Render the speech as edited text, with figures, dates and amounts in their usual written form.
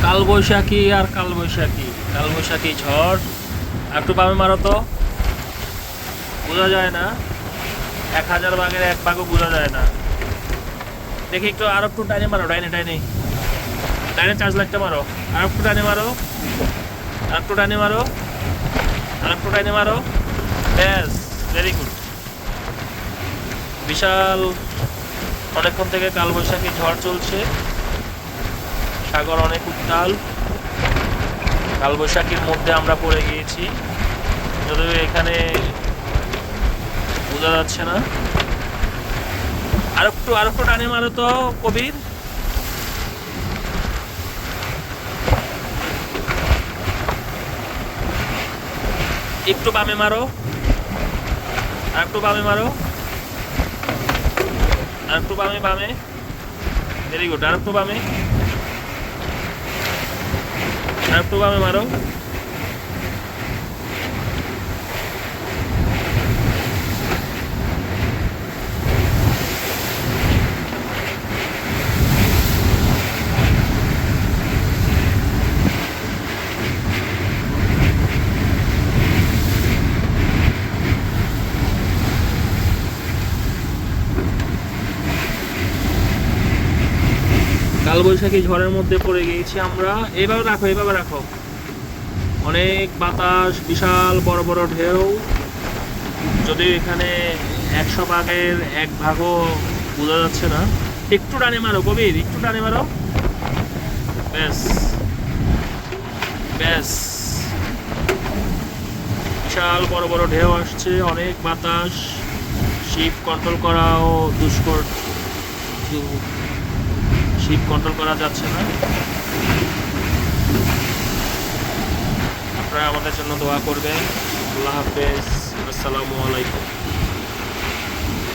কালবৈশাখী আর কালবৈশাখী, কালবৈশাখী ঝড়। আর একটু বামে মারো তো, বোঝা যায় না। 1000 ভাগের 1 ভাগও বোঝা যায় না। দেখি একটু, আর একটু টাইনে মারো, ডাইনে ডাইনে ডাইনে 4 লাখটা মারো। আর একটু টাইনে মারো, আর একটু টাইনে মারো, আর একটু টাইনে মারো। ব্যাস, ভেরি গুড। বিশাল অনেকক্ষণ থেকে কালবৈশাখী ঝড় চলছে, সাগর অনেক উত্তাল। কালবৈশাখীর মধ্যে আমরা পড়ে গিয়েছি, যদিও এখানে বোঝা যাচ্ছে না। আর একটু টানে মারো তো কবির। একটু বামে মারো, আর একটু বামে মারো, আর একটু বামে বামে। Very good. আর একটু বামে, আর একটু বামে মারো। কালবৈশাখী ঝড়ের মধ্যে পড়ে গিয়েছি আমরা। এইভাবে রাখো, এইভাবে রাখো। অনেক বাতাস, বিশাল বড় বড় ঢেউ। যদিও এখানে 100 ভাগের 1 ভাগও বোঝা যাচ্ছে না। একটু টানে মারো কবির, একটু টানে মারো। ব্যাস ব্যাস। বিশাল বড় বড় ঢেউ আসছে, অনেক বাতাস। শিপ কন্ট্রোল করাও দুষ্কর, শিপ কন্ট্রোল করা যাচ্ছে না। আপনারা আমাদের জন্য দোয়া করবেন। আল্লাহ হাফেজ, আসসালামু আলাইকুম।